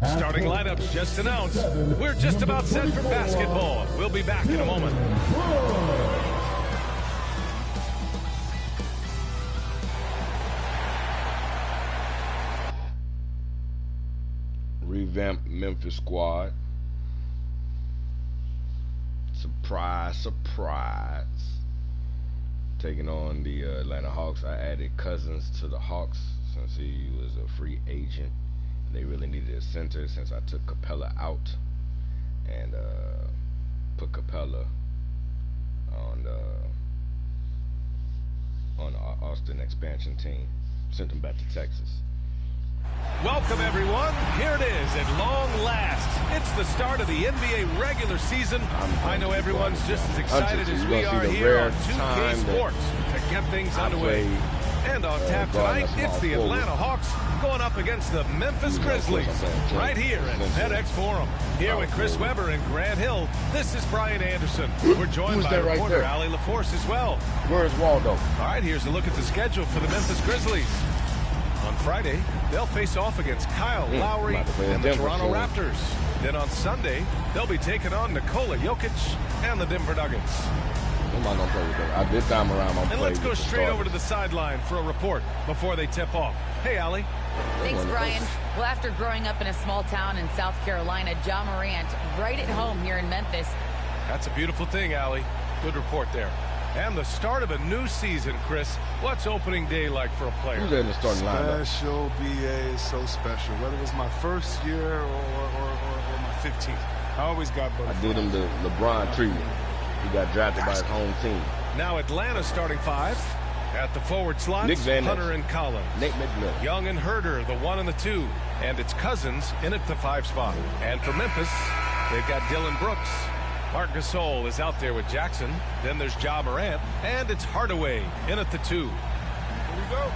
Starting lineups just announced. We're just about set for basketball. We'll be back in a moment. Revamped Memphis squad. Surprise, surprise. Taking on the Atlanta Hawks. I added Cousins to the Hawks since he was a free agent. They really needed a center since I took Capella out and put Capella on the Austin expansion team. Sent him back to Texas. Welcome, everyone. Here it is at long last. It's the start of the NBA regular season. I know everyone's just as excited as we are here on 2K Sports to get things underway. And on tap tonight, it's the Atlanta Hawks going up against the Memphis Grizzlies right here at FedEx Forum. Here with Chris Webber and Grant Hill, this is Brian Anderson. We're joined by reporter Ali LaForce as well. Where's Waldo? All right, here's a look at the schedule for the Memphis Grizzlies. On Friday, they'll face off against Kyle Lowry and the Toronto Raptors. Then on Sunday, they'll be taking on Nikola Jokic and the Denver Nuggets. This time around, and let's go straight over to the sideline for a report before they tip off. Hey, Ali. Thanks, Brian. Well, after growing up in a small town in South Carolina, Morant right at home here in Memphis. That's a beautiful thing, Ali. Good report there. And the start of a new season, Chris. What's opening day like for a player? Who's in the starting lineup? Special, BA is so special. Whether it was my first year or my 15th. I always got both. I did him the LeBron treatment. He got drafted by his home team. Now Atlanta starting five. At the forward slots, Hunter and Collins. Young and Herder, the 1 and the 2. And it's Cousins in at the 5 spot. And for Memphis, they've got Dillon Brooks. Marc Gasol is out there with Jackson. Then there's Morant. And it's Hardaway in at the 2. Here we go.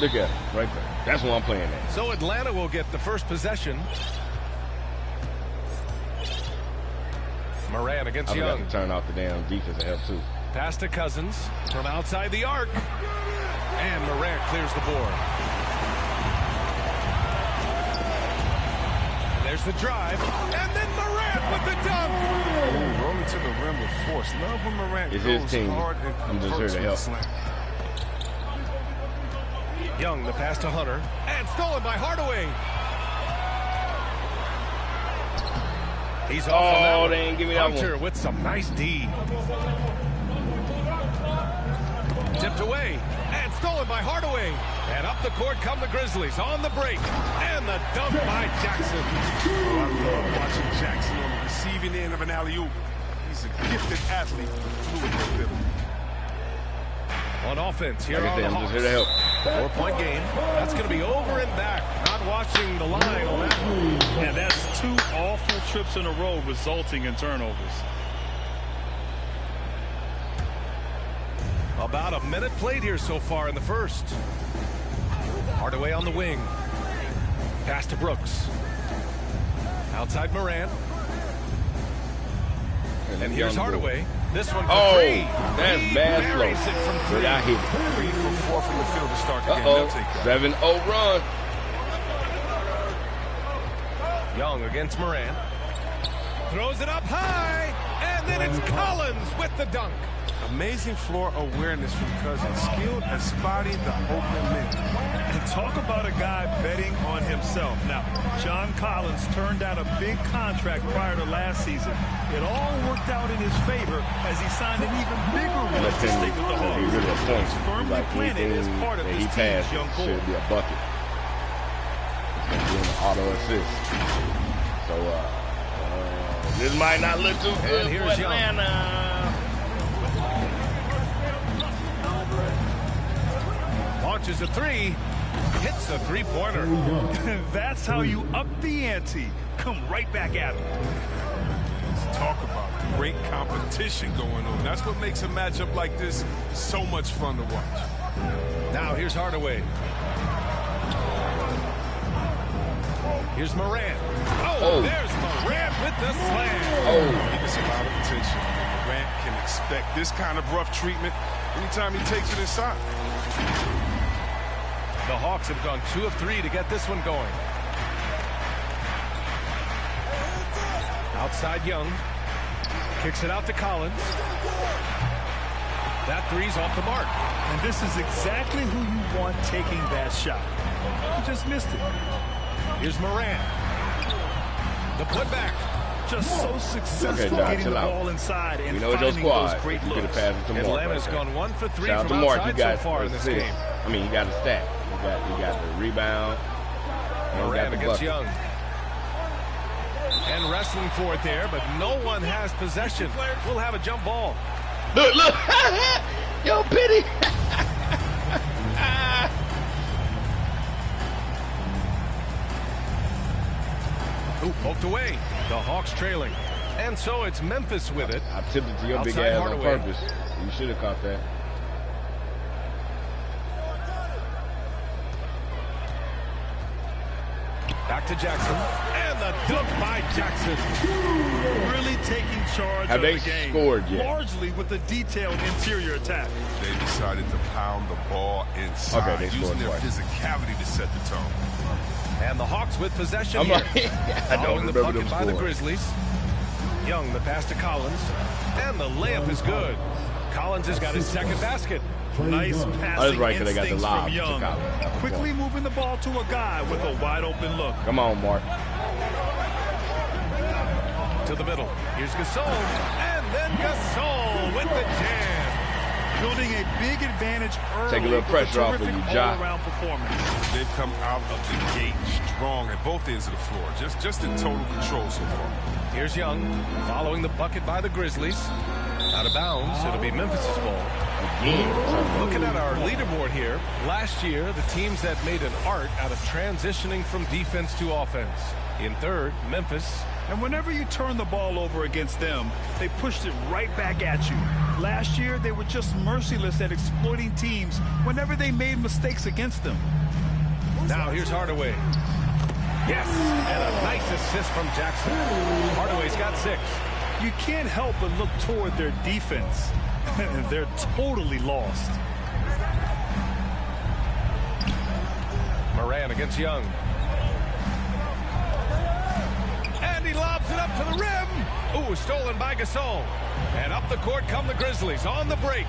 Look at it, right there. That's what I'm playing at. So Atlanta will get the first possession. Morant against Young. I forgot to turn off the damn defense to help too. Pass to Cousins from outside the arc. And Morant clears the board. And there's the drive. And then Morant with the dunk. Rolling to the rim with force. Love when Morant it's goes his team. hard and I'm just here to help. Young, the pass to Hunter. And stolen by Hardaway. He's off on that one. They ain't give me that Hunter one. with some nice D. Tipped away and stolen by Hardaway. And up the court come the Grizzlies on the break. And the dunk by Jackson. Oh, I love watching Jackson on the receiving end of an alley-oop. He's a gifted athlete with fluid mobility. On offense, here are the Hawks. I'm just here to help. 4-point game. That's going to be over and back. Not watching the line on that one. And that's 2 awful trips in a row resulting in turnovers. About a minute played here so far in the first. Hardaway on the wing. Pass to Brooks. Outside Morant. And here's Hardaway. This one for 3. That's bad flow. It from 3. I hit 3 for 4 from the field to start the game. They'll take that. 7-0 run. Young against Morant. Throws it up high. And then it's Collins with the dunk. Amazing floor awareness from Cousins. Skilled at spotting the open man. And talk about a guy betting on himself. Now, John Collins turned out a big contract prior to last season. It all worked out in his favor as he signed an even bigger one to stick with the Hawks. He's firmly planted as part of this team's young core. Should be a bucket. It's going to be an auto assist. So, this might not look too good for Atlanta. Launches a 3, hits a 3-pointer. That's how you up the ante. Come right back at him. Let's talk about great competition going on. That's what makes a matchup like this so much fun to watch. Now here's Hardaway. Here's Morant. Oh, there's Morant with the slam. He gets a lot of attention. Morant can expect this kind of rough treatment anytime he takes it inside. The Hawks have gone 2 of 3 to get this one going. Outside Young. Kicks it out to Collins. That three's off the mark. And this is exactly who you want taking that shot. He just missed it. Here's Morant. The putback. Just so successful getting the ball inside and finding those great looks. Atlanta's gone 1 for 3 from outside so far in this game. I mean, you got the stat. You got the rebound. Morant against Young. And wrestling for it there, but no one has possession. We'll have a jump ball. Look. Yo, Penny. Ooh, poked away. The Hawks trailing. And so it's Memphis with it. I tipped it to your big ass on purpose. You should have caught that. Back to Jackson. And the dunk by Jackson. Really taking charge of the game. Scored yet? Largely with a detailed interior attack. They decided to pound the ball inside, using their physicality to set the tone. And the Hawks with possession here. I don't remember the bucket by the Grizzlies. Young, the pass to Collins. And the layup is good. Collins has got his second basket. Nice passing instincts from Young. Quickly moving the ball to a guy with a wide open look. Come on, Marc. To the middle. Here's Gasol. And then Gasol with the jam. Building a big advantage early. Take a little pressure off of you, Ja. All-around performance. They've come out of the gate strong at both ends of the floor. Just in total control so far. Here's Young following the bucket by the Grizzlies. Out of bounds. It'll be Memphis' ball. Looking at our leaderboard here, last year, the teams that made an art out of transitioning from defense to offense. In third, Memphis. And whenever you turn the ball over against them, they pushed it right back at you. Last year, they were just merciless at exploiting teams whenever they made mistakes against them. Now here's Hardaway. Yes, and a nice assist from Jackson. Hardaway's got 6. You can't help but look toward their defense. They're totally lost. Morant against Young. And he lobs it up to the rim. Ooh, stolen by Gasol. And up the court come the Grizzlies on the break.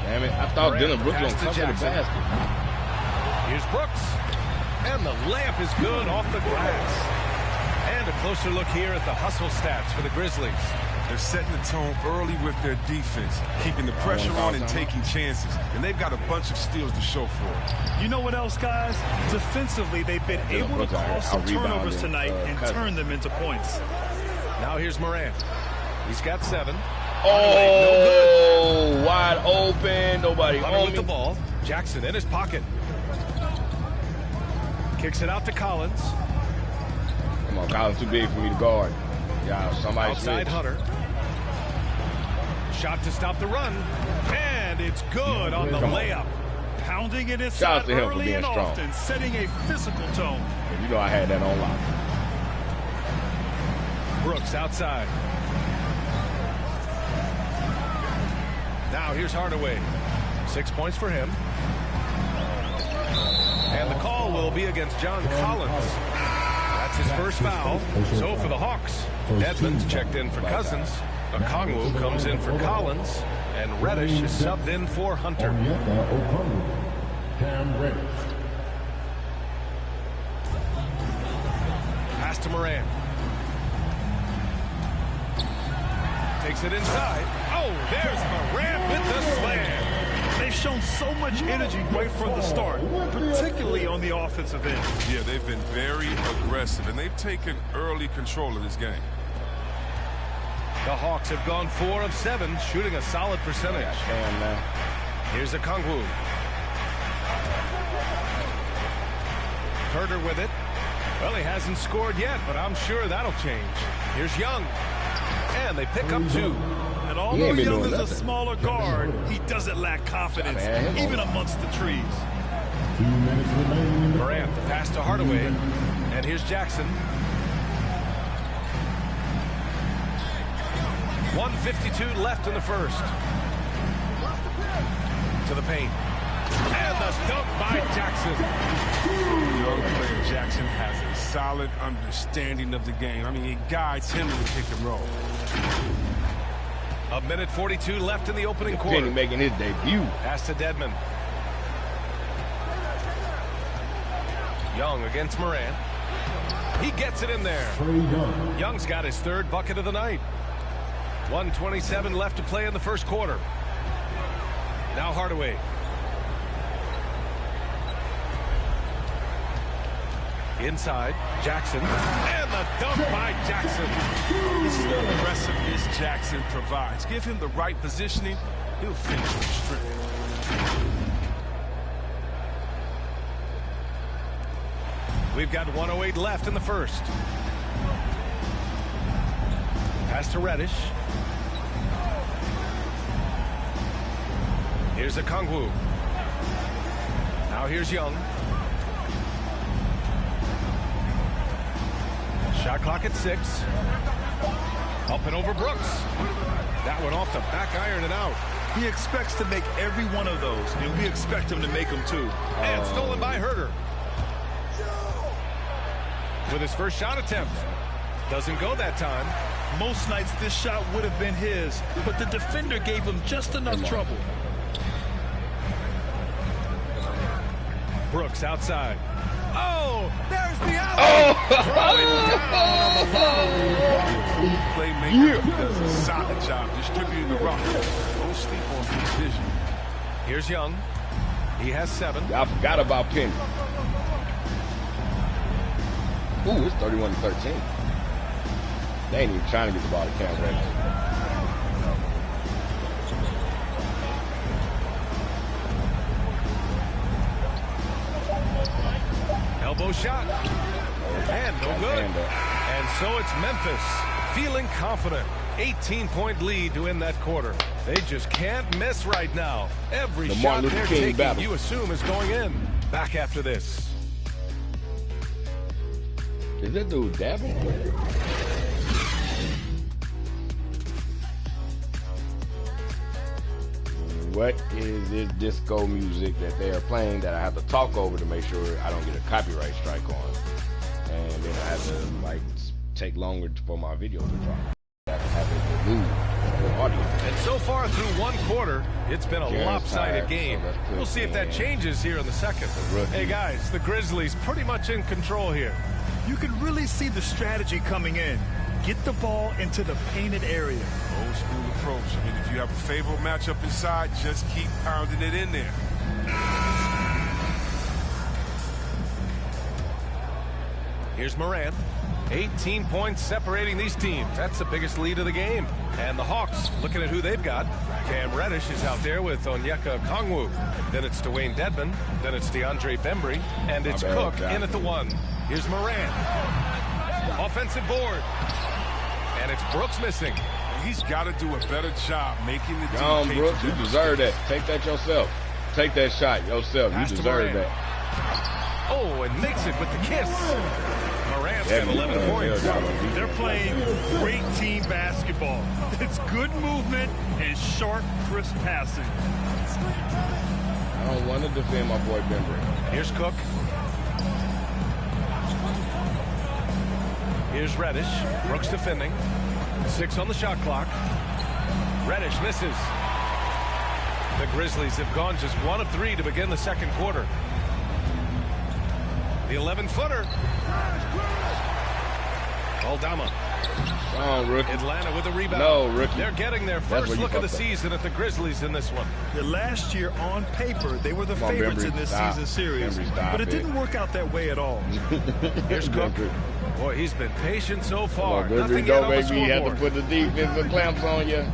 Damn it, I thought Dylan Brooks was going to cover the basket. Here's Brooks. And the layup is good off the glass. And a closer look here at the hustle stats for the Grizzlies. They're setting the tone early with their defense, keeping the pressure on and taking chances. And they've got a bunch of steals to show for it. You know what else, guys? Defensively, they've been able to cause some turnovers tonight and turn them into points. Now here's Morant. He's got 7. Oh, no, wide open. Nobody on with the ball. Jackson in his pocket. Kicks it out to Collins. Come on, Collins too big for me to guard. Yeah, somebody outside switch. Hunter. Shot to stop the run. And it's good on the layup. Pounding it inside early and often, setting a physical tone. You know I had that on lock. Brooks outside. Now here's Hardaway. 6 points for him. And the call will be against John Collins. That's his first foul. So for the Hawks, Edmonds checked in for Cousins. Okongwu comes in for Collins. And Reddish is subbed in for Hunter. Pass to Morant. Takes it inside. Oh, there's Morant with the slam. They've shown so much energy right from the start, particularly on the offensive end. Yeah, they've been very aggressive, and they've taken early control of this game. The Hawks have gone 4 of 7, shooting a solid percentage. Here's Okongwu. Herter with it. Well, he hasn't scored yet, but I'm sure that'll change. Here's Young. And they pick up 2. And although Young is a smaller guard, he doesn't lack confidence, even amongst the trees. Morant, the pass to Hardaway. And here's Jackson. 1:52 left in the first. To the paint. And the dunk by Jackson. Young player Jackson has a solid understanding of the game. I mean, it guides him in the pick and roll. A minute 42 left in the opening quarter. Penny making his debut. Pass to Dedmon. Young against Morant. He gets it in there. Young's got his third bucket of the night. 1:27 left to play in the first quarter. Now Hardaway. Inside, Jackson. And the dunk by Jackson. This is the aggressiveness Jackson provides. Give him the right positioning, he'll finish with strength. We've got 1:08 left in the first. Pass to Reddish. Here's a Kongwu. Now here's Young. Shot clock at 6. Up and over Brooks. That one off the back iron and out. He expects to make every one of those, and we expect him to make them too. And stolen by Herter. With his first shot attempt. Doesn't go that time. Most nights this shot would have been his, but the defender gave him just enough trouble. Brooks outside. Oh, there's the alley. Playmaker does a solid job distributing the rock. Don't sleep on precision. Here's Young. He has 7. I forgot about Penny. Ooh, it's 31-13. They ain't even trying to get the ball to Cam Reddish. Elbow shot. And no good. And so it's Memphis feeling confident. 18-point lead to end that quarter. They just can't miss right now. Every shot they're taking, you assume, is going in. Back after this. Is that dude dabbing? What is this disco music that they are playing that I have to talk over to make sure I don't get a copyright strike on? And then I have to like take longer for my video to drop. I have to remove the audio. And so far through one quarter, it's been a lopsided game. We'll see if that changes here in the second. Hey guys, the Grizzlies pretty much in control here. You can really see the strategy coming in. Get the ball into the painted area. Old school approach. I mean, if you have a favorable matchup inside, just keep pounding it in there. Here's Morant. 18 points separating these teams. That's the biggest lead of the game. And the Hawks, looking at who they've got. Cam Reddish is out there with Onyeka Kongwu. Then it's Dwayne Dedmon. Then it's DeAndre Bembry. And it's Cook in at the 1. Here's Morant. Offensive board. And it's Brooks missing. He's got to do a better job making the team. Come on, Brooks, you deserve that. Take that yourself. Take that shot yourself. You deserve that. Oh, and makes it with the kiss. Morant's got 11 points. They're playing great team basketball. It's good movement and sharp, crisp passing. I don't want to defend my boy Bembry. Here's Cook. Here's Reddish. Brooks defending. 6 on the shot clock. Reddish misses. The Grizzlies have gone just 1 of 3 to begin the second quarter. The 11-footer. Aldama. Oh, rookie. Atlanta with a rebound. No, rookie. They're getting their first look of the season at the Grizzlies in this one. The last year on paper, they were the favorites in this season series, but it didn't work out that way at all. Here's Cook. Boy, he's been patient so far. On, Nothing yet on the scoreboard. You have to put the defensive clamps on you.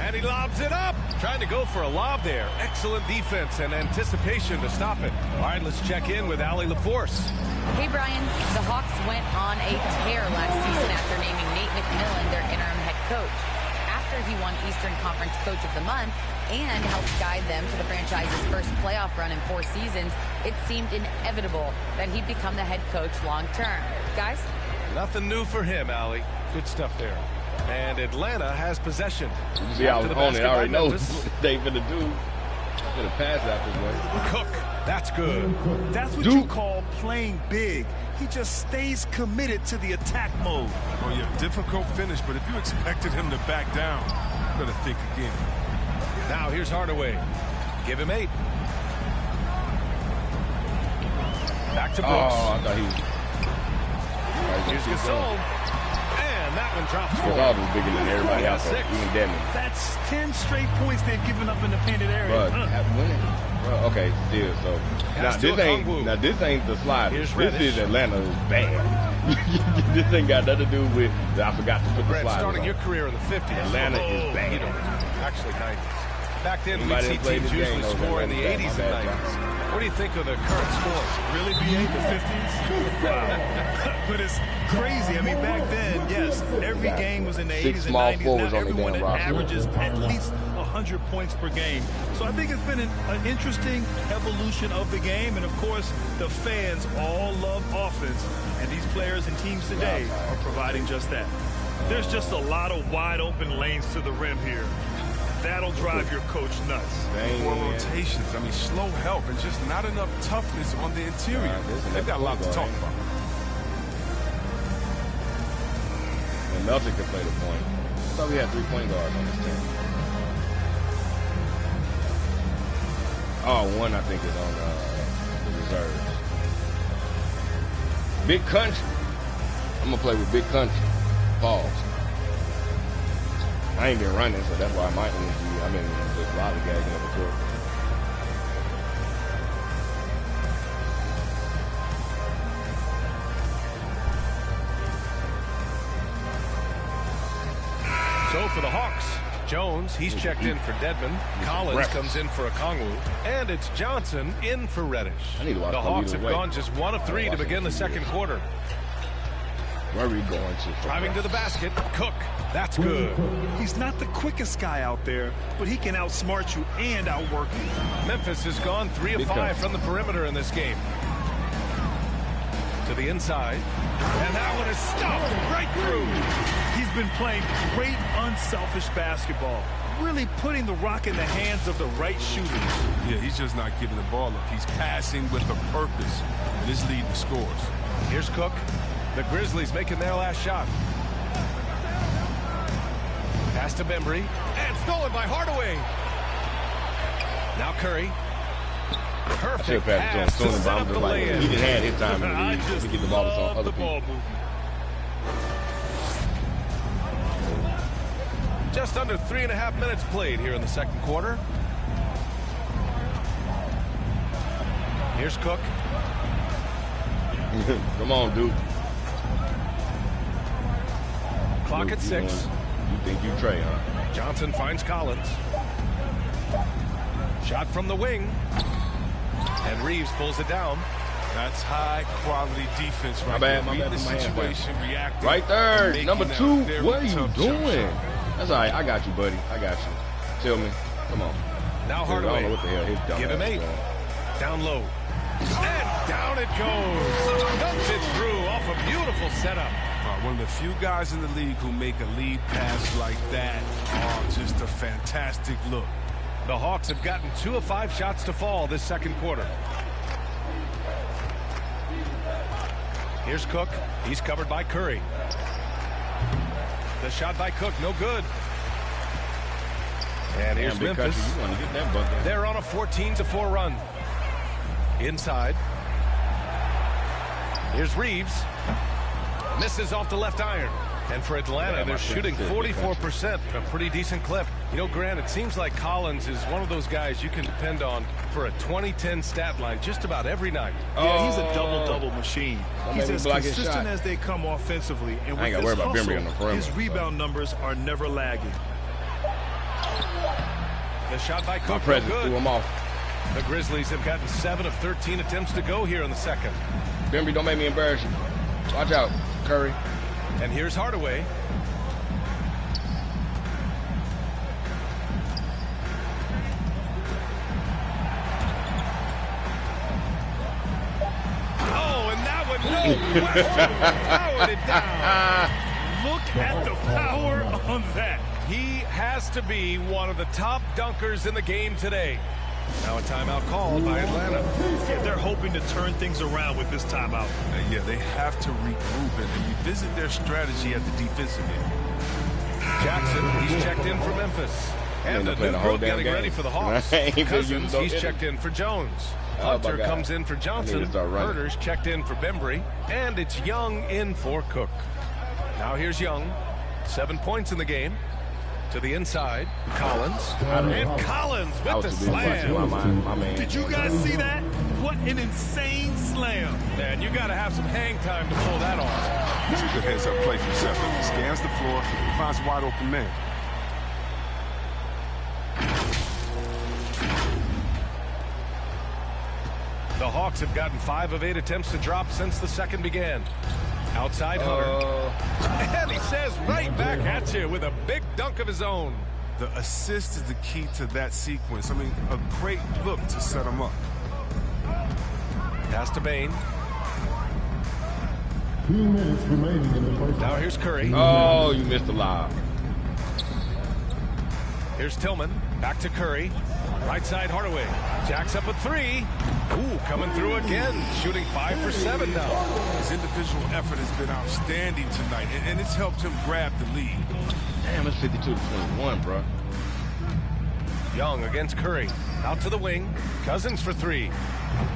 And he lobs it up. Trying to go for a lob there. Excellent defense and anticipation to stop it. All right, let's check in with Allie LaForce. Hey, Brian. The Hawks went on a tear last season after naming Nate McMillan their interim head coach. After he won Eastern Conference Coach of the Month and helped guide them to the franchise's first playoff run in 4 seasons, it seemed inevitable that he'd become the head coach long term. Guys? Nothing new for him, Allie. Good stuff there. And Atlanta has possession. You see, I was on it. I already know what they finna do. Finna pass out this way. Cook. That's good. That's what you call playing big. he just stays committed to the attack mode. Oh, yeah, difficult finish, but if you expected him to back down, you better think again. Now here's Hardaway. Give him 8. Back to Brooks. Oh, I thought he was. Here's Gasol. And that one drops 4. Gasol was bigger than everybody else. Even Devin. That's 10 straight points they've given up in the painted area. Well, okay, still. So now this ain't the slider. This is Atlanta's bad. This ain't got nothing to do with. I forgot to put the slider. Starting your career in the 50s. Atlanta is bad. Actually 90s. Back then, we'd see teams usually score in the 80s and 90s. What do you think of the current score? Really, BA, the 50s? Wow. But it's crazy. I mean, back then, yes, every game was in the 80s and 90s. Now everyone averages at least 100 points per game. So I think it's been an interesting evolution of the game. And, of course, the fans all love offense. And these players and teams today are providing just that. There's just a lot of wide open lanes to the rim here. That'll drive your coach nuts. More rotations. I mean, slow help and just not enough toughness on the interior. They've got a lot to talk about. And Melton can play the point. I thought we had 3 point guards on this team. Oh, one I think is on the reserves. Big country. I'm gonna play with big country. Pause. I ain't been running, so that's why my energy, I've been just lollygagging up the court. So for the Hawks, Jones, he's checked in for Dedmon. Collins comes in for Okongwu. And it's Johnson in for Reddish. The Hawks have gone just 1 of 3 to begin the second quarter. Where are we going to? Driving to the basket, Cook. That's good. He's not the quickest guy out there, but he can outsmart you and outwork you. Memphis has gone 3 of 5 from the perimeter in this game. To the inside. And that one is stuffed right through. He's been playing great unselfish basketball. Really putting the rock in the hands of the right shooters. Yeah, he's just not giving the ball up. He's passing with a purpose. And this leading the scores. Here's Cook. The Grizzlies making their last shot. Pass to Bembry. And stolen by Hardaway. Now Curry. Perfect pass to set up the lay-in. He didn't have his time to get the ball on other people. Just under 3.5 minutes played here in the second quarter. Here's Cook. Come on, dude. Clock at 6. You think you Trae, huh? Johnson finds Collins. Shot from the wing. And Reeves pulls it down. That's high-quality defense right there. Reading the situation, reacting. Right there, number 2. What are you doing? That's all right. I got you, buddy. I got you. Tell me. Come on. Now Hardaway. I don't know what the hell his dumb Give him 8. Down low. And down it goes. Dumps it through off a beautiful setup. One of the few guys in the league who make a lead pass like that. Oh, just a fantastic look. The Hawks have gotten 2 of 5 shots to fall this second quarter. Here's Cook. He's covered by Curry. The shot by Cook, no good. And here's Memphis. They're on a 14-4 run. Inside. Here's Reeves. Misses off the left iron. And for Atlanta, they're shooting 44%, a pretty decent clip. You know, Grant, it seems like Collins is one of those guys you can depend on for a 2010 stat line just about every night. Yeah, he's a double-double machine. He's as consistent as they come offensively. And with this hustle, his rebound numbers are never lagging. The shot by Cook, no good. The Grizzlies have gotten 7 of 13 attempts to go here in the second. Bembry, don't make me embarrass you. Watch out, Curry. And here's Hardaway. Oh, and that one, no question, powered it down. Look at the power on that. He has to be one of the top dunkers in the game today. Now a timeout called by Atlanta. Yeah, they're hoping to turn things around with this timeout. Yeah, they have to regroup and revisit their strategy at the defensive end. Jackson, he's checked in for Memphis. And a new group getting ready for the Hawks. Cousins, he's checked in for Jones. Hunter comes in for Johnson. Herder's checked in for Bembry. And it's Young in for Cook. Now here's Young. 7 points in the game. To the inside. Collins. And Collins with the slam. Did you guys see that? What an insane slam. Man, you got to have some hang time to pull that off. It's a good heads-up play from Seth. He scans the floor, finds a wide-open man. The Hawks have gotten 5 of 8 attempts to drop since the second began. Outside Hunter. And he says right back at you with a big dunk of his own. The assist is the key to that sequence. I mean, a great look to set him up. Pass to Bane. 2 minutes remaining in the first. Now here's Curry. Oh, you missed the lob. Here's Tillman. Back to Curry. Right side Hardaway. Jacks up a 3. Ooh, coming through again. Shooting 5 for 7 now. His individual effort has been outstanding tonight, and it's helped him grab the lead. Damn, it's 52-21, bro. Young against Curry. Out to the wing. Cousins for 3.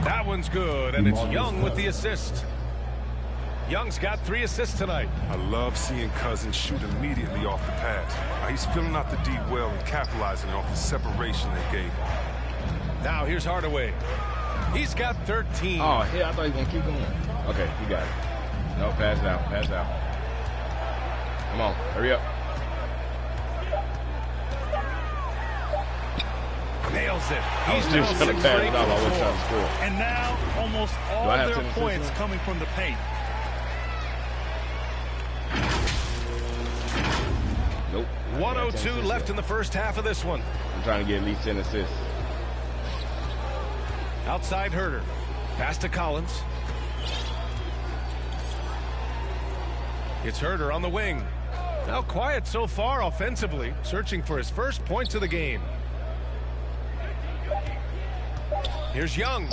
That one's good, and it's Young with the assist. Young's got 3 assists tonight. I love seeing Cousins shoot immediately off the pass. He's filling out the D well and capitalizing off the separation they gave him. Now here's Hardaway. He's got 13. Oh, hell, I thought he was going to keep going. Okay, you got it. No, pass it out, pass it out. Come on, hurry up. Nails it. He's just trying to pass it out. I was trying to score. And now almost all their points coming from the paint. Nope. 102 left in the first half of this one. I'm trying to get at least 10 assists. Outside Herder. Pass to Collins. It's Herder on the wing. Now quiet so far offensively, searching for his first points of the game. Here's Young.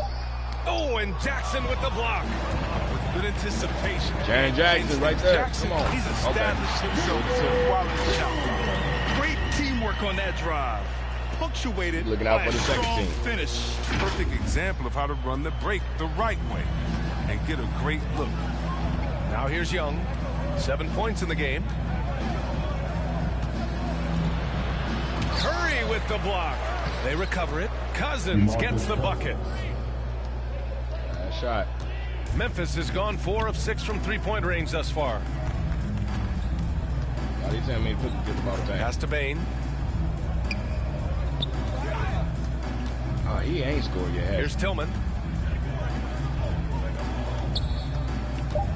Oh, and Jackson with the block. With good anticipation. Jaren Jackson right there. Jackson, come on. He's established himself as a quality shot. Great teamwork on that drive. Punctuated Looking out by for the a second strong team. finish. Perfect example of how to run the break the right way and get a great look. Now here's Young. 7 points in the game. Curry with the block. They recover it. Cousins gets the bucket. Nice shot. Memphis has gone 4 of 6 from three-point range thus far. Why do you tell me to put the ball back? Pass to Bane. Oh, he ain't scored yet. Here's Tillman.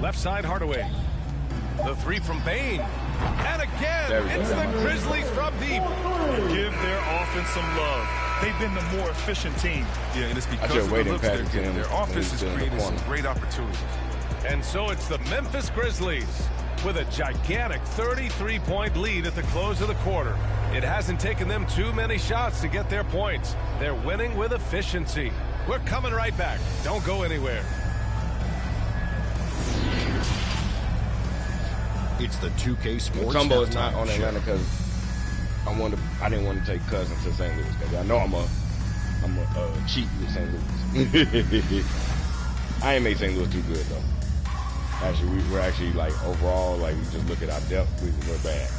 Left side Hardaway. The 3 from Bane. And again, it's the Grizzlies from deep. Give their offense some love. They've been the more efficient team. Yeah, and it's because of the looks they're getting. Their offense is creating some great opportunities. And so it's the Memphis Grizzlies with a gigantic 33-point lead at the close of the quarter. It hasn't taken them too many shots to get their points. They're winning with efficiency. We're coming right back. Don't go anywhere. It's the 2K Sports. Tumbo is not on Atlanta because I didn't want to take Cousins to St. Louis. Cause I know I'm a cheat with St. Louis. I ain't made St. Louis too good though. Actually, we're actually like overall, like we just look at our depth, we're bad.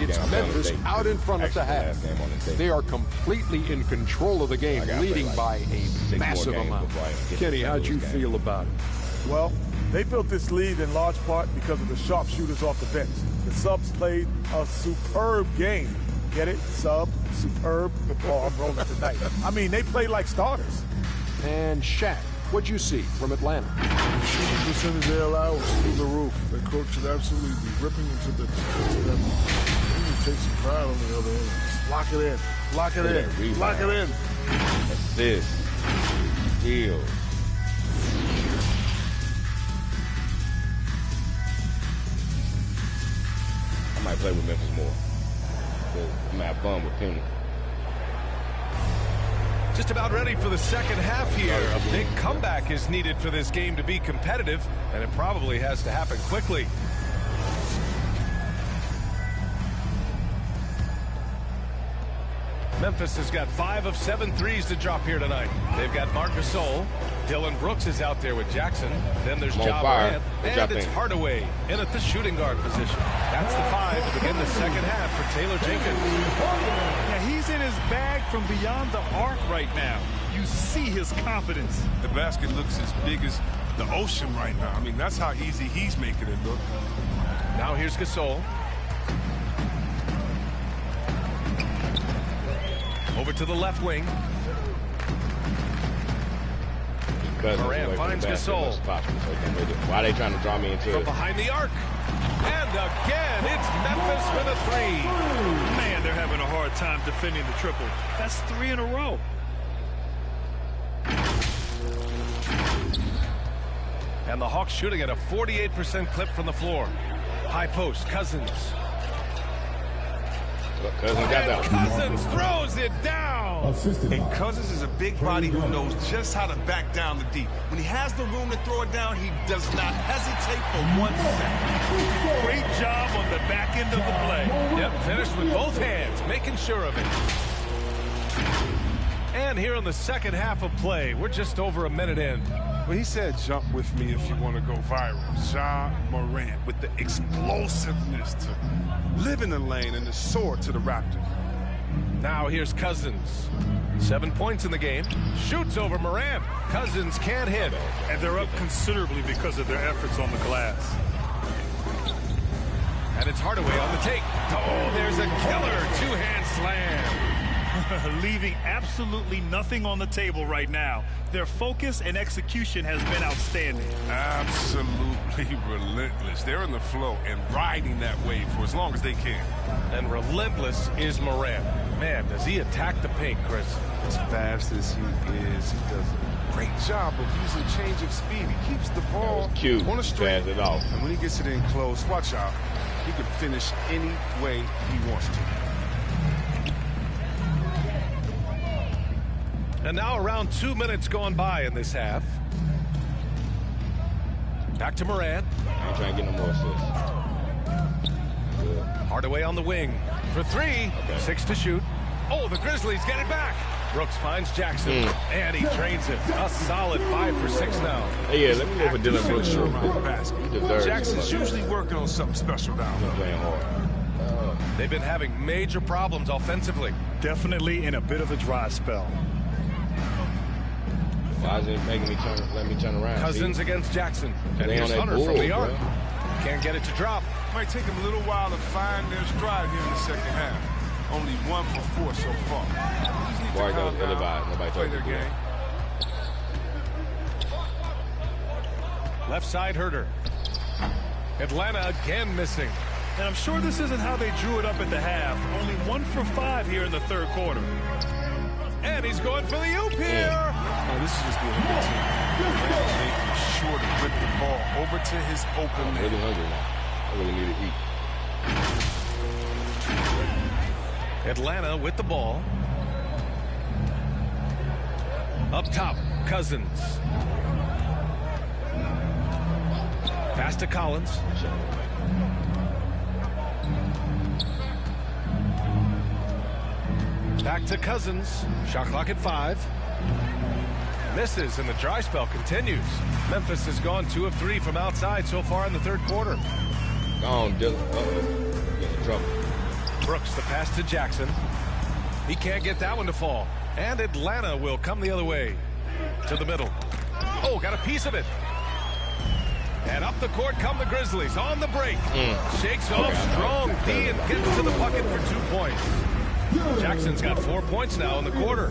It's Memphis out in front of the half. They are completely in control of the game, leading by a massive amount. Kenny, how'd you feel about it? Well, they built this lead in large part because of the sharpshooters off the bench. The subs played a superb game. Get it? Sub, superb. Oh, I'm rolling tonight. I mean, they played like starters. And Shaq, what'd you see from Atlanta? The shooting percentage they allow was through the roof. Their coach should absolutely be ripping into them. They need to take some pride on the other end. Just lock it in. Lock it in. Lock it in. Assist. Steal. I might play with Memphis more. I'm gonna have fun with Penny. Just about ready for the second half here. A big comeback is needed for this game to be competitive, and it probably has to happen quickly. Memphis has got 5 of 7 threes to drop here tonight. They've got Marc Gasol. Dylan Brooks is out there with Jackson. Then there's Jaren, and it's Hardaway in at the shooting guard position. That's the 5 to begin the second half for Taylor Jenkins. Yeah, he's in his bag from beyond the arc right now. You see his confidence. The basket looks as big as the ocean right now. I mean, that's how easy he's making it look. Now here's Gasol. Over to the left wing. Morant finds Gasol. Why are they trying to draw me into it? From behind the arc. And again, it's Memphis with a 3. Man, they're having a hard time defending the triple. That's 3 in a row. And the Hawks shooting at a 48% clip from the floor. High post, Cousins. Cousins got that. Cousins throws it down. And Cousins is a big body who knows just how to back down the deep. When he has the room to throw it down, he does not hesitate for 1 second. Great job on the back end of the play. Yep, finished with both hands, making sure of it. And here in the second half of play, we're just over a minute in. Well, he said jump with me if you want to go viral. Ja Morant with the explosiveness to live in the lane and the sword to the Raptors. Now here's Cousins. 7 points in the game. Shoots over Morant. Cousins can't hit. And they're up considerably because of their efforts on the glass. And it's Hardaway on the take. Oh, there's a killer two-hand slam. Leaving absolutely nothing on the table right now. Their focus and execution has been outstanding. Absolutely relentless. They're in the flow and riding that wave for as long as they can. And relentless is Morant. Man, does he attack the paint, Chris. As fast as he is, he does a great job of using change of speed. He keeps the ball on a straight. It off. And when he gets it in close, watch out. He can finish any way he wants to. And now around 2 minutes gone by in this half. Back to Morant. I ain't trying to get no more assists. Good. Hardaway on the wing for 3. Okay. 6 to shoot. Oh, the Grizzlies get it back. Brooks finds Jackson, and he drains it. A solid 5 for 6 now. Hey, yeah, let me go for Dylan Brooks. Jackson's usually working on something special down there. Playing hard. They've been having major problems offensively. Definitely in a bit of a dry spell. Why is it making me let me turn around? Cousins against Jackson. And here's Hunter from the arc. Can't get it to drop. Might take them a little while to find their stride here in the second half. Only 1 for 4 so far. Marc goes ill-advised. Nobody play their game. Left side Herter. Atlanta again missing. And I'm sure this isn't how they drew it up at the half. Only 1 for 5 here in the third quarter. And he's going for the oop here. Oh, this is just being a good team. Making sure to whip the ball over to his open man. I'm really hungry now. I really need to eat. Atlanta with the ball. Up top, Cousins. Pass to Collins. Back to Cousins. Shot clock at 5. Misses, and the dry spell continues. Memphis has gone 2 of 3 from outside so far in the third quarter. Gone, Dylan. Getting in trouble. Brooks, the pass to Jackson. He can't get that one to fall. And Atlanta will come the other way. To the middle. Oh, got a piece of it. And up the court come the Grizzlies on the break. Shakes off strong D and gets to the bucket for 2 points. Jackson's got 4 points now in the quarter.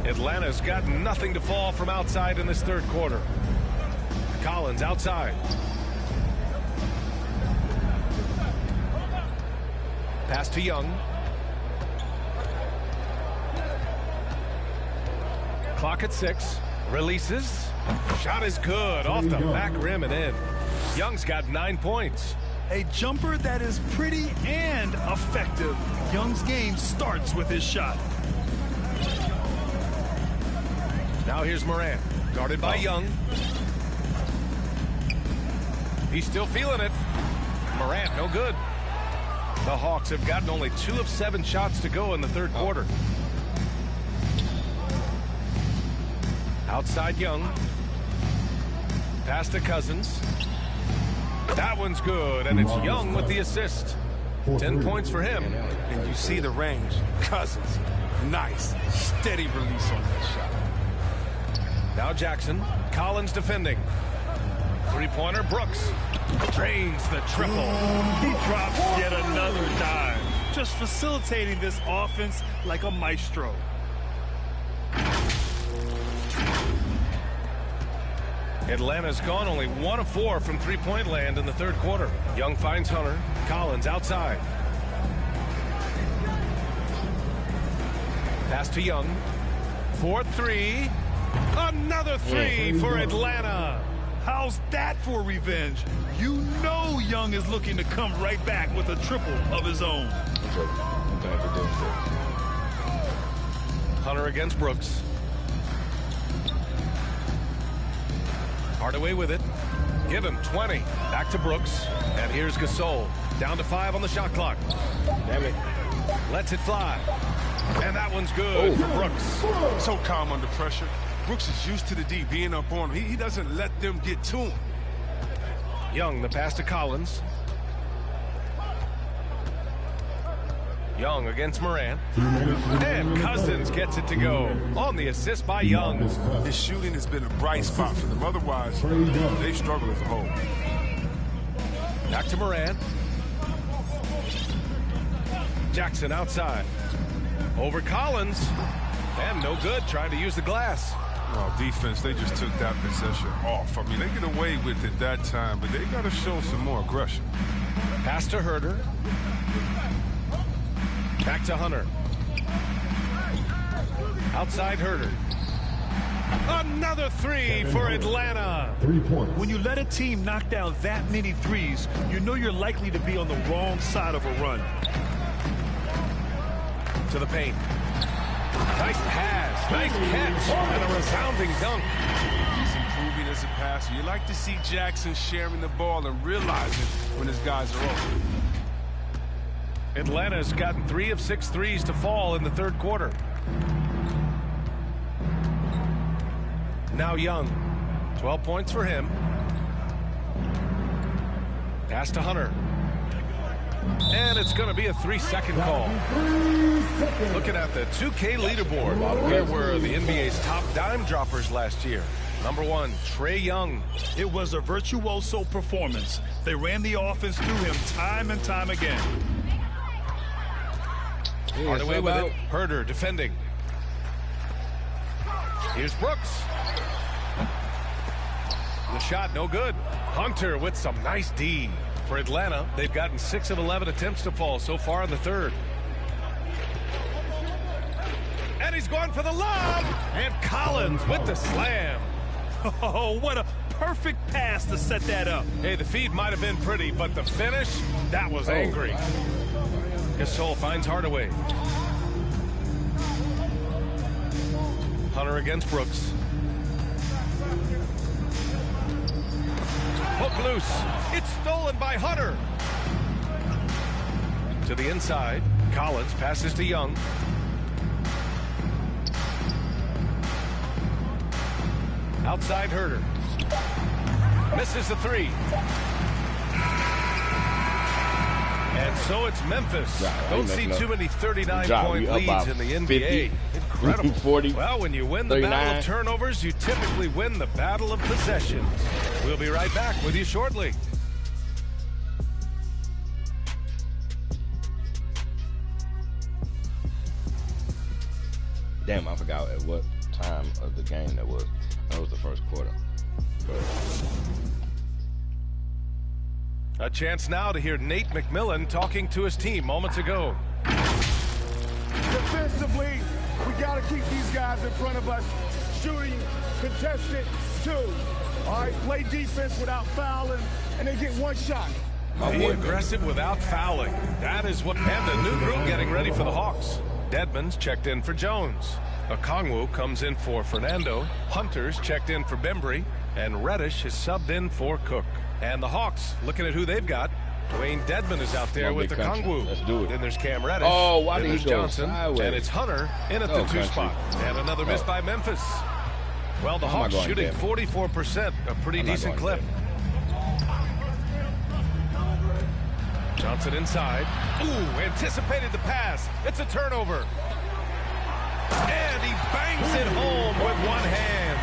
Atlanta's got nothing to fall from outside in this third quarter. Collins outside. Pass to Young. Clock at 6. Releases. Shot is good. Off the back rim and in. Young's got 9 points. A jumper that is pretty and effective. Young's game starts with his shot. Now here's Morant, guarded by Young. He's still feeling it. Morant, no good. The Hawks have gotten only 2 of 7 shots to go in the third quarter. Outside Young. Pass to Cousins. That one's good, and it's Young with the assist. 10 points for him. And you see the range. Cousins, nice, steady release on that shot. Now Jackson. Collins defending. Three-pointer, Brooks. Drains the triple. He drops yet another dime. Just facilitating this offense like a maestro. Atlanta's gone only 1 of 4 from three-point land in the third quarter. Young finds Hunter. Collins outside. Pass to Young. 4-3. Another 3 for Atlanta. How's that for revenge? You know Young is looking to come right back with a triple of his own. Hunter against Brooks. Hardaway with it. Give him 20. Back to Brooks. And here's Gasol. Down to 5 on the shot clock. Damn it. Lets it fly. And that one's good for Brooks. So calm under pressure. Brooks is used to the D being up on him. He doesn't let them get to him. Young, the pass to Collins. Young against Morant. And Cousins gets it to go on the assist by Young. His shooting has been a bright spot for them. Otherwise, they struggle as a whole. Back to Morant. Jackson outside. Over Collins. And no good, trying to use the glass. Oh, defense, they just took that possession off. I mean, they get away with it that time, but they got to show some more aggression. Pass to Herter. Back to Hunter. Outside Herter. Another 3 for Atlanta. 3 points. When you let a team knock down that many threes, you know you're likely to be on the wrong side of a run. To the paint. Nice pass, nice catch, and a resounding dunk. He's improving as a passer. You like to see Jackson sharing the ball and realizing when his guys are open. Atlanta's gotten 3 of 6 threes to fall in the third quarter. Now Young, 12 points for him. Pass to Hunter. And it's going to be a 3-second call. Looking at the 2K leaderboard, here were the NBA's top dime droppers last year. Number 1, Trae Young. It was a virtuoso performance. They ran the offense through him time and time again. Hardaway with it. Herter defending. Here's Brooks. The shot no good. Hunter with some nice D. For Atlanta, they've gotten 6 of 11 attempts to fall so far in the third. And he's going for the lob. And Collins with the slam. Oh, what a perfect pass to set that up. Hey, the feed might have been pretty, but the finish, that was angry. Gasol finds Hardaway. Hunter against Brooks. Hook loose. It's stolen by Hunter. To the inside. Collins passes to Young. Outside Herter. Misses the 3. And so it's Memphis. Don't see too many 39-point leads in the NBA. Incredible. 40, well, when you win the 39. battle of turnovers, you typically win the battle of possessions. We'll be right back with you shortly. Damn, I forgot at what time of the game that was. That was the first quarter. A chance now to hear Nate McMillan talking to his team moments ago. Defensively, we got to keep these guys in front of us shooting contested 2. All right, play defense without fouling, and they get one shot. Be aggressive without fouling. That is what. And a new group getting ready for the Hawks. Dedmon's checked in for Jones. Okongwu comes in for Fernando. Hunter's checked in for Bembry. And Reddish is subbed in for Cook. And the Hawks, looking at who they've got. Dwayne Dedmon is out there with Okongwu. Let's do it. Then there's Cam Reddish. Oh, why did he go Johnson. sideways? And it's Hunter in at the 2 spot. And another miss by Memphis. Well, the Hawks shooting 44%, a pretty decent clip. Johnson inside. Ooh, anticipated the pass. It's a turnover. And he bangs it home with one hand.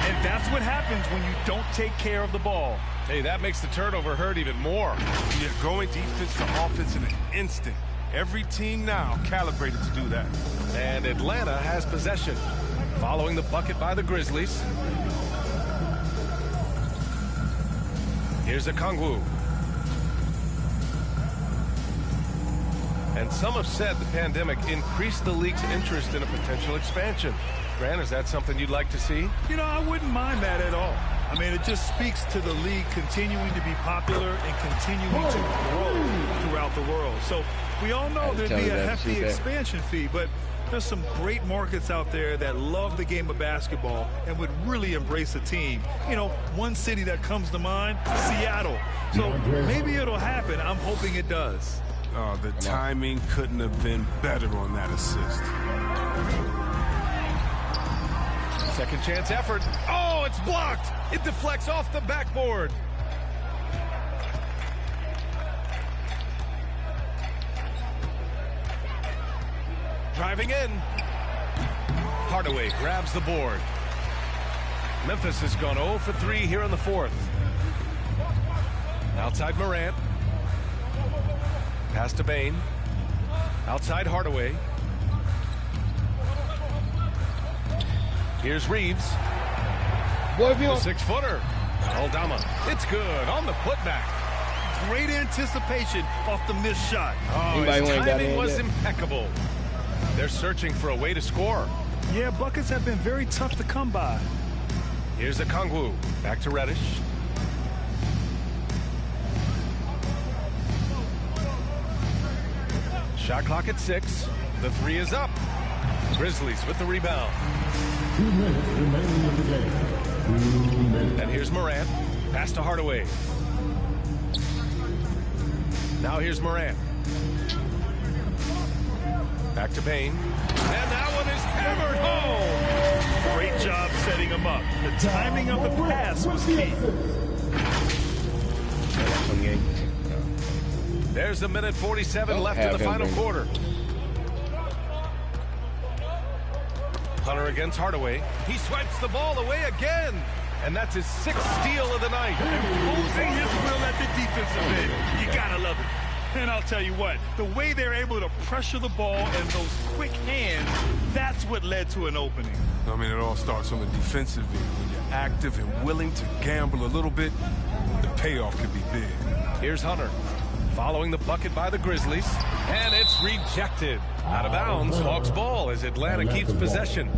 And that's what happens when you don't take care of the ball. Hey, that makes the turnover hurt even more. You're going defense to offense in an instant. Every team now calibrated to do that. And Atlanta has possession. Following the bucket by the Grizzlies. Here's Okongwu. And some have said the pandemic increased the league's interest in a potential expansion. Grant, is that something you'd like to see? You know, I wouldn't mind that at all. I mean, it just speaks to the league continuing to be popular and continuing to grow throughout the world. So we all know there'd be a hefty expansion fee, but there's some great markets out there that love the game of basketball and would really embrace a team. You know, one city that comes to mind, Seattle. So maybe it'll happen. I'm hoping it does. Oh, the timing couldn't have been better on that assist. Second chance effort. Oh, it's blocked. It deflects off the backboard. Driving in. Hardaway grabs the board. Memphis has gone 0 for 3 here in the fourth. Outside Morant. Pass to Bane. Outside Hardaway. Here's Reeves. Boy, the 6-footer. Aldama. It's good on the putback. Great anticipation off the missed shot. Oh, his timing was impeccable. They're searching for a way to score. Yeah, buckets have been very tough to come by. Here's Okongwu. Back to Reddish. Shot clock at 6. The 3 is up. Grizzlies with the rebound. 2 minutes remaining in the game. 2 minutes. And here's Morant. Pass to Hardaway. Now here's Morant. Back to Bane. And that one is hammered home. Great job setting him up. The timing of the pass was key. There's 1:47 left in the final quarter. Hunter against Hardaway. He swipes the ball away again. And that's his 6th steal of the night. Imposing his will at the defensive end. You gotta love it. And I'll tell you what, the way they're able to pressure the ball and those quick hands, that's what led to an opening. I mean, it all starts on the defensive end. When you're active and willing to gamble a little bit, the payoff could be big. Here's Hunter. Following the bucket by the Grizzlies. And it's rejected. Out of bounds, Hawks ball as Atlanta keeps possession.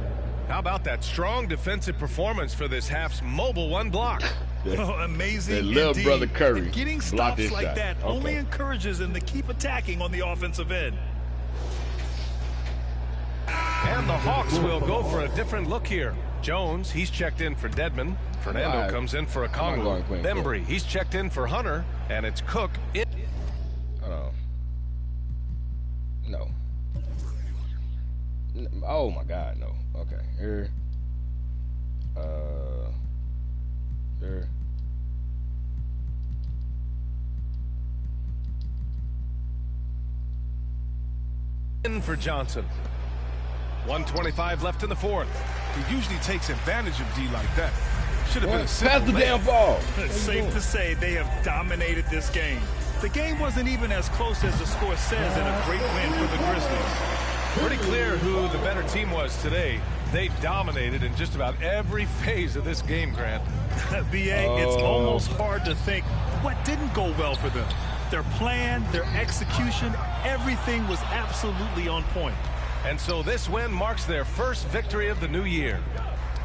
How about that strong defensive performance for this half's mobile 1 block? Oh, amazing little indeed. brother Curry. And getting stops like shot. that only encourages them to keep attacking on the offensive end. And the Hawks will go for a different look here. Jones, he's checked in for Dedmon. Fernando comes in for Okongwu. Bembry, he's checked in for Hunter. And it's Cook. No. Oh, my God, no. Okay, here. Here. In for Johnson. 1:25 left in the fourth. He usually takes advantage of D like that. Should have been a simple pass the damn ball. It's safe to say they have dominated this game. The game wasn't even as close as the score says, and a great win for the Grizzlies. Pretty clear who the better team was today. They dominated in just about every phase of this game, Grant. B.A., it's almost hard to think what didn't go well for them. Their plan, their execution, everything was absolutely on point. And so this win marks their first victory of the new year.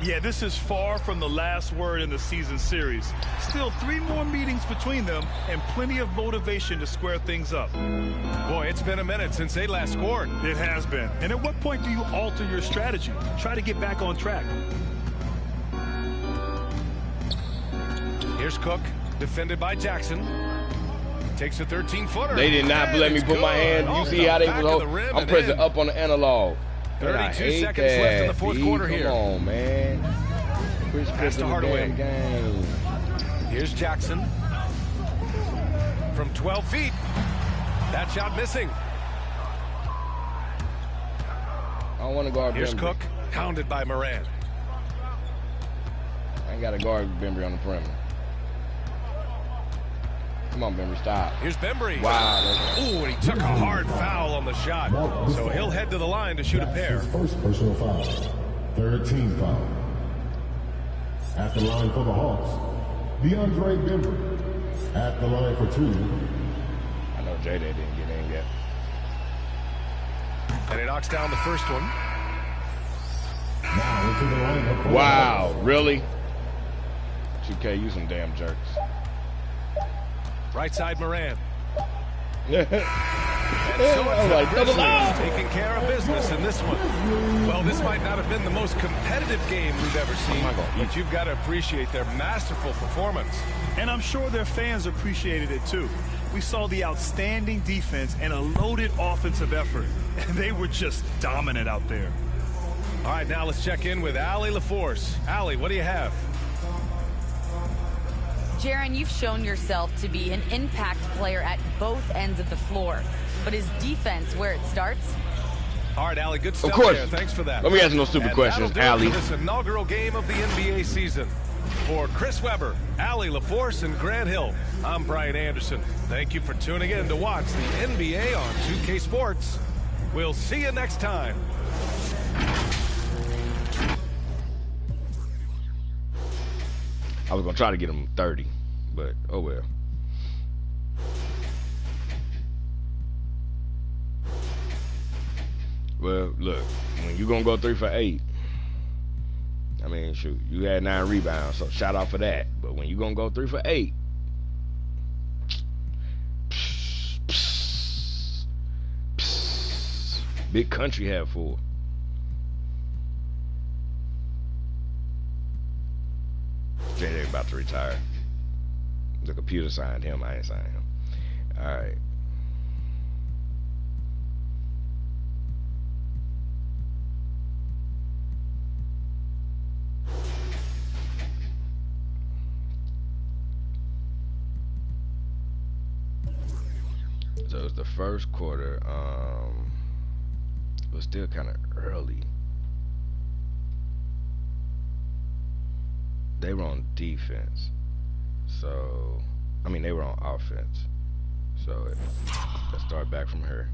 Yeah, this is far from the last word in the season series. Still 3 more meetings between them and plenty of motivation to square things up. Boy, it's been a minute since they last scored. It has been. And at what point do you alter your strategy? Try to get back on track. Here's Cook, defended by Jackson. Takes a 13-footer. They did not let me put my hand. You see how they was I'm pressing up on the analog. 32 seconds left in the fourth quarter here. Come on, man. Pass to Hardaway. Here's Jackson. From 12 feet. That shot missing. I don't want to guard Here's Bembry. Cook, hounded by Morant. I ain't got to guard Bembry on the perimeter. Come on, Bembry, stop. Here's Bembry. Wow. Ooh, and he took a hard foul on the shot. So he'll head to the line to shoot a pair. His first personal foul. Third team foul. At the line for the Hawks, DeAndre Bembry. At the line for 2. I know J-Day didn't get in yet. And he knocks down the first one. Now into the lineup for Wow, really? 2K, you some damn jerks. Right side, Morant. Yeah. And so it's the Grizzlies taking care of business in this one. Well, this might not have been the most competitive game we've ever seen, but you've got to appreciate their masterful performance. And I'm sure their fans appreciated it too. We saw the outstanding defense and a loaded offensive effort. And they were just dominant out there. All right, now let's check in with Allie LaForce. Allie, what do you have? Jaren, you've shown yourself to be an impact player at both ends of the floor. But is defense where it starts? All right, Allie, good stuff. Of course. There. Thanks for that. Let me ask no stupid questions, Allie. Allie. This inaugural game of the NBA season. For Chris Webber, Allie LaForce, and Grant Hill, I'm Bryant Anderson. Thank you for tuning in to watch the NBA on 2K Sports. We'll see you next time. I was going to try to get him 30, but oh well. Well, look, when you going to go 3 for 8, I mean, shoot, you had 9 rebounds, so shout out for that. But when you going to go 3 for 8, Big Country had 4. J.J. about to retire. The computer signed him. I ain't signed him. All right. So it's the first quarter. It was still kind of early. They were on defense, so I mean they were on offense. So let's start back from here.